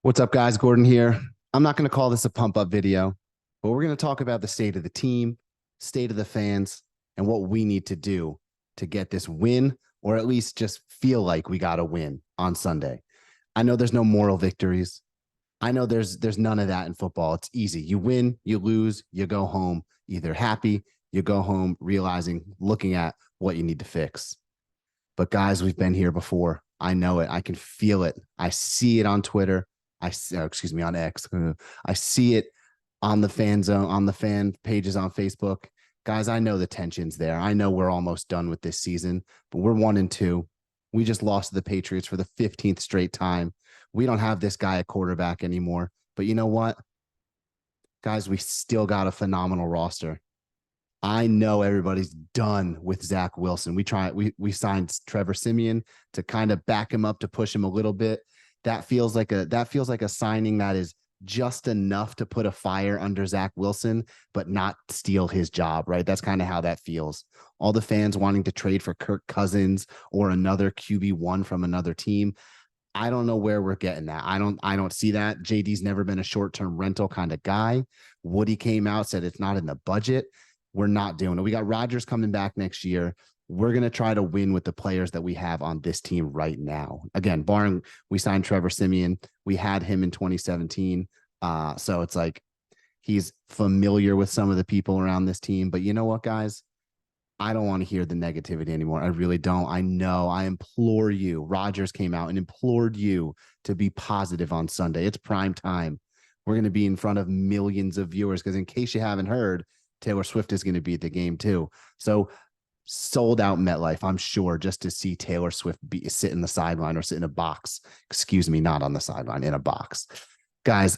What's up, guys? Gordon here. I'm not going to call this a pump up video, but we're going to talk about the state of the team, state of the fans, and what we need to do to get this win, or at least just feel like we got a win on Sunday. I know there's no moral victories. I know there's none of that in football. It's easy. You win, you lose, you go home either happy, you go home realizing, looking at what you need to fix. But guys, we've been here before. I know it. I can feel it. I see it on Twitter. Excuse me, on X. I see it on the fan zone, on the fan pages on Facebook. Guys, I know the tension's there. I know we're almost done with this season, but we're 1-2. We just lost to the Patriots for the 15th straight time. We don't have this guy at quarterback anymore. But you know what? Guys, we still got a phenomenal roster. I know everybody's done with Zach Wilson. We signed Trevor Siemian to kind of back him up, to push him a little bit. That feels like a signing that is just enough to put a fire under Zach Wilson, but not steal his job, right? That's kind of how that feels. All the fans wanting to trade for Kirk Cousins or another QB1 from another team. I don't know where we're getting that. I don't see that. JD's never been a short-term rental kind of guy. Woody came out, said it's not in the budget. We're not doing it. We got Rodgers coming back next year. We're going to try to win with the players that we have on this team right now. Again, barring we signed Trevor Siemian. We had him in 2017. So it's like he's familiar with some of the people around this team. But you know what, guys? I don't want to hear the negativity anymore. I really don't. I know. I implore you. Rodgers came out and implored you to be positive on Sunday. It's prime time. We're going to be in front of millions of viewers because, in case you haven't heard, Taylor Swift is going to be at the game too. So sold out MetLife, I'm sure, just to see Taylor Swift sit in the sideline or sit in a box. Excuse me, not on the sideline, in a box. Guys,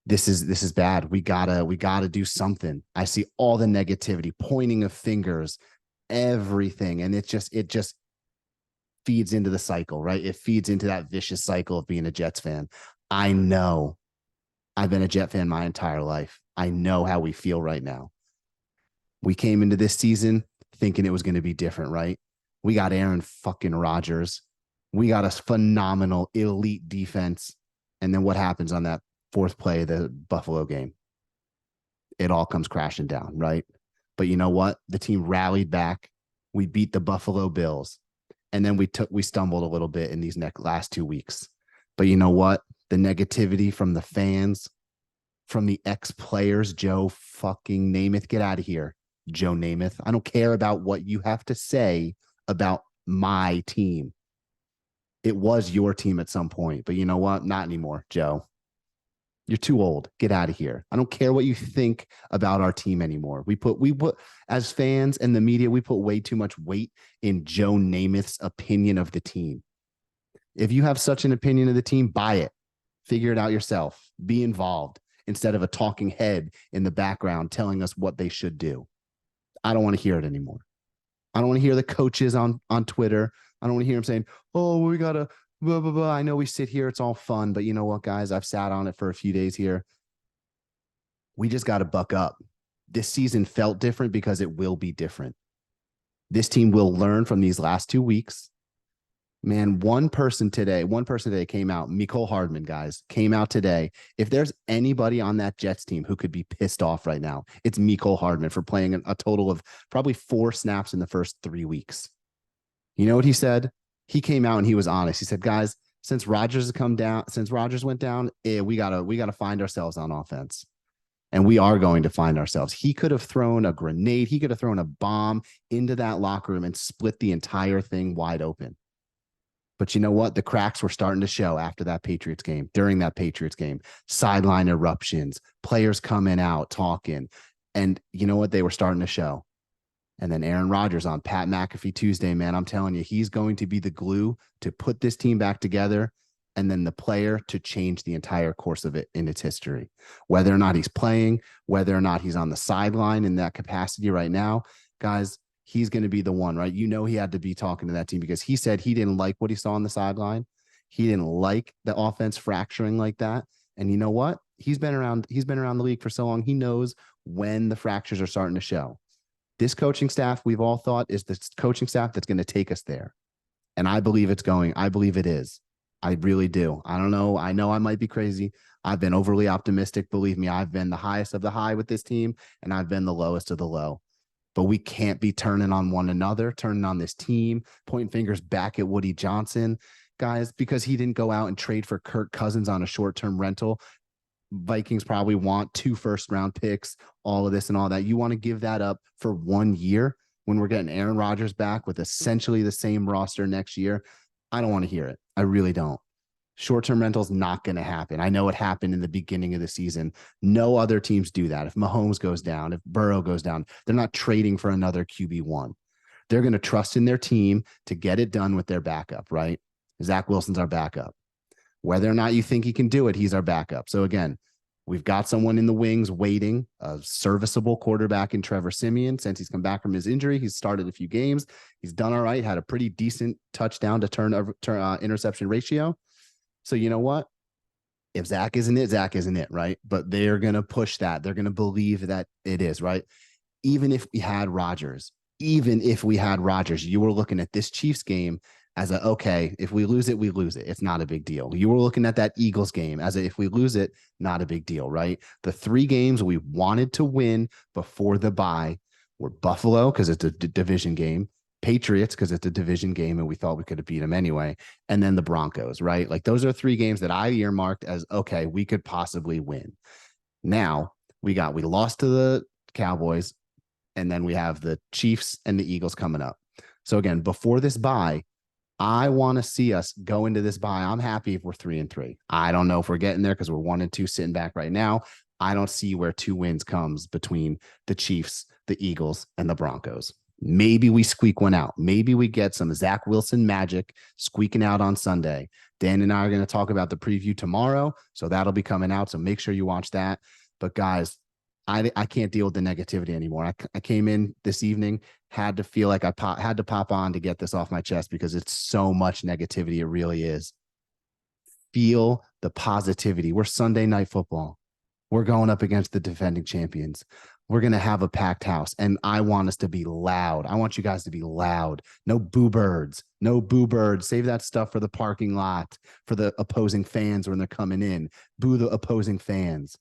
this is bad. We gotta do something. I see all the negativity, pointing of fingers, everything, and it just feeds into the cycle, right? It feeds into that vicious cycle of being a Jets fan. I know. I've been a Jet fan my entire life. I know how we feel right now. We came into this season thinking it was going to be different, right? We got Aaron fucking Rodgers. We got a phenomenal elite defense. And then what happens on that fourth play of the Buffalo game? It all comes crashing down, right? But you know what? The team rallied back. We beat the Buffalo Bills. And then we stumbled a little bit in these last 2 weeks. But you know what? The negativity from the fans, from the ex-players, Joe fucking Namath, get out of here, Joe Namath. I don't care about what you have to say about my team. It was your team at some point, but you know what? Not anymore, Joe. You're too old. Get out of here. I don't care what you think about our team anymore. We put as fans and the media, we put way too much weight in Joe Namath's opinion of the team. If you have such an opinion of the team, buy it. Figure it out yourself. Be involved instead of a talking head in the background telling us what they should do. I don't want to hear it anymore. I don't want to hear the coaches on Twitter. I don't want to hear them saying, oh, we got to blah, blah, blah. I know we sit here. It's all fun. But you know what, guys? I've sat on it for a few days here. We just got to buck up. This season felt different because it will be different. This team will learn from these last 2 weeks. Man, one person today came out, Mecole Hardman, guys, came out today. If there's anybody on that Jets team who could be pissed off right now, it's Mecole Hardman for playing a total of probably 4 snaps in the first 3 weeks. You know what he said? He came out and he was honest. He said, guys, since Rodgers went down, we gotta find ourselves on offense. And we are going to find ourselves. He could have thrown a grenade. He could have thrown a bomb into that locker room and split the entire thing wide open. But you know what? The cracks were starting to show after that Patriots game, during that Patriots game. Sideline eruptions, players coming out, talking. And you know what? They were starting to show. And then Aaron Rodgers on Pat McAfee Tuesday, man, I'm telling you, he's going to be the glue to put this team back together, and then the player to change the entire course of it in its history. Whether or not he's playing, whether or not he's on the sideline in that capacity right now, guys, he's going to be the one, right? You know, he had to be talking to that team because he said he didn't like what he saw on the sideline. He didn't like the offense fracturing like that. And you know what? He's been around the league for so long. He knows when the fractures are starting to show. This coaching staff, we've all thought, is the coaching staff that's going to take us there. And I believe it is. I really do. I don't know. I know I might be crazy. I've been overly optimistic. Believe me, I've been the highest of the high with this team, and I've been the lowest of the low. But we can't be turning on one another, turning on this team, pointing fingers back at Woody Johnson, guys, because he didn't go out and trade for Kirk Cousins on a short-term rental. Vikings probably want 2 first-round picks, all of this and all that. You want to give that up for 1 year when we're getting Aaron Rodgers back with essentially the same roster next year? I don't want to hear it. I really don't. Short-term rentals not going to happen. I know it happened in the beginning of the season. No other teams do that. If Mahomes goes down, if Burrow goes down, they're not trading for another QB1. They're going to trust in their team to get it done with their backup, right? Zach Wilson's our backup. Whether or not you think he can do it, he's our backup. So again, we've got someone in the wings waiting, a serviceable quarterback in Trevor Siemian. Since he's come back from his injury, he's started a few games. He's done all right, had a pretty decent touchdown to interception ratio. So you know what? If Zach isn't it, Zach isn't it, right? But they're going to push that. They're going to believe that it is, right? Even if we had Rodgers, you were looking at this Chiefs game as a, okay, if we lose it, we lose it. It's not a big deal. You were looking at that Eagles game as a, if we lose it, not a big deal, right? The 3 games we wanted to win before the bye were Buffalo, because it's a division game, Patriots, because it's a division game and we thought we could have beat them anyway, and then the Broncos, right? Like those are 3 games that I earmarked as, okay, we could possibly win. Now we lost to the Cowboys, and then we have the Chiefs and the Eagles coming up. So again, before this bye, I want to see us go into this bye. I'm happy if we're 3-3. I don't know if we're getting there because we're 1-2 sitting back right now. I don't see where 2 wins comes between the Chiefs, the Eagles, and the Broncos. Maybe we squeak one out. Maybe we get some Zach Wilson magic squeaking out on Sunday. Dan and I are going to talk about the preview tomorrow, so that'll be coming out. So make sure you watch that. But guys, I can't deal with the negativity anymore. I came in this evening, had to feel like had to pop on to get this off my chest because it's so much negativity. It really is. Feel the positivity. We're Sunday Night Football. We're going up against the defending champions. We're going to have a packed house, and I want us to be loud. I want you guys to be loud. No boo birds. No boo birds. Save that stuff for the parking lot, for the opposing fans when they're coming in. Boo the opposing fans.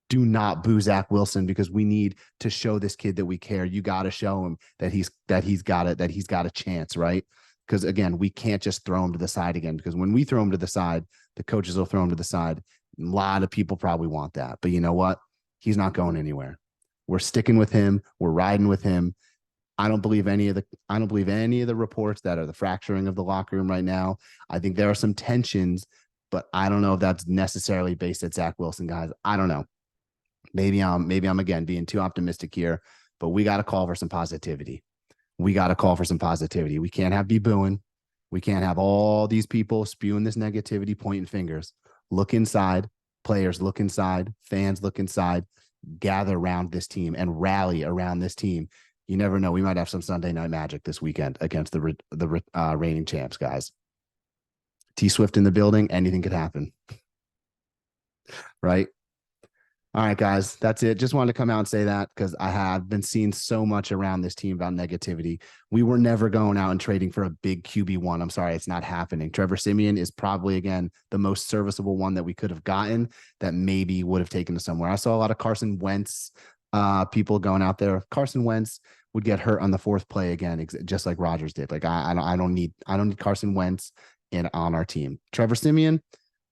Do not boo Zach Wilson, because we need to show this kid that we care. You got to show him that he's got a chance, right? Because again, we can't just throw him to the side again, because when we throw him to the side, the coaches will throw him to the side. A lot of people probably want that, but you know what? He's not going anywhere. We're sticking with him. We're riding with him. I don't believe any of the reports that are the fracturing of the locker room right now. I think there are some tensions, but I don't know if that's necessarily based at Zach Wilson, guys. I don't know. Maybe I'm again being too optimistic here, but we got to call for some positivity. We can't have be booing. We can't have all these people spewing this negativity, pointing fingers. Look inside. Players look inside. Fans look inside. Gather around this team and rally around this team. You never know. We might have some Sunday night magic this weekend against the reigning champs, guys. T Swift in the building. Anything could happen. Right? All right, guys, that's it. Just wanted to come out and say that because I have been seeing so much around this team about negativity. We were never going out and trading for a big QB1. I'm sorry, it's not happening. Trevor Siemian is probably, again, the most serviceable one that we could have gotten that maybe would have taken us somewhere. I saw a lot of Carson Wentz people going out there. Carson Wentz would get hurt on the 4th play again, just like Rodgers did. Like I don't need Carson Wentz on our team. Trevor Siemian,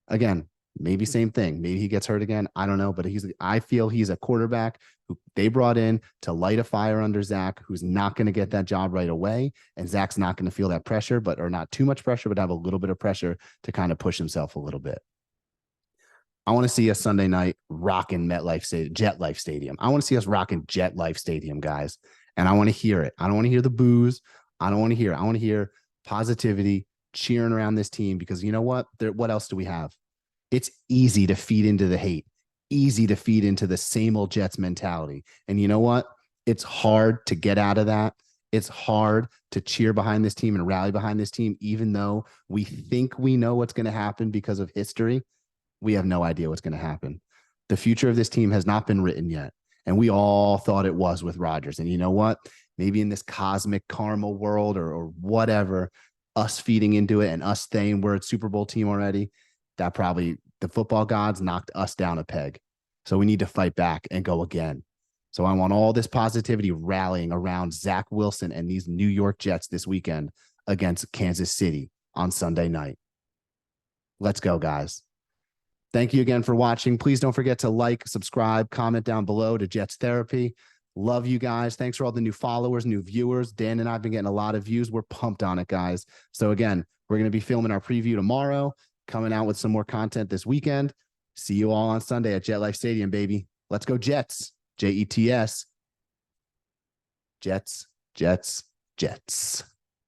again, maybe same thing. Maybe he gets hurt again. I don't know, but I feel he's a quarterback who they brought in to light a fire under Zach, who's not going to get that job right away. And Zach's not going to feel that pressure, or not too much pressure, but have a little bit of pressure to kind of push himself a little bit. I want to see us Sunday night rocking Jet Life Stadium. I want to see us rocking Jet Life Stadium, guys. And I want to hear it. I don't want to hear the boos. I don't want to hear it. I want to hear positivity, cheering around this team, because you know what? What else do we have? It's easy to feed into the hate, easy to feed into the same old Jets mentality. And you know what? It's hard to get out of that. It's hard to cheer behind this team and rally behind this team, even though we think we know what's going to happen because of history. We have no idea what's going to happen. The future of this team has not been written yet. And we all thought it was with Rodgers. And you know what? Maybe in this cosmic karma world or whatever, us feeding into it and us saying we're a Super Bowl team already, that probably the football gods knocked us down a peg. So we need to fight back and go again. So I want all this positivity rallying around Zach Wilson and these New York Jets this weekend against Kansas City on Sunday night. Let's go, guys. Thank you again for watching. Please don't forget to like, subscribe, comment down below to Jets Therapy. Love you guys. Thanks for all the new followers, new viewers. Dan and I have been getting a lot of views. We're pumped on it, guys. So again, we're going to be filming our preview tomorrow, coming out with some more content this weekend. See you all on Sunday at Jet Life Stadium, baby. Let's go Jets. Jets. Jets, Jets, Jets.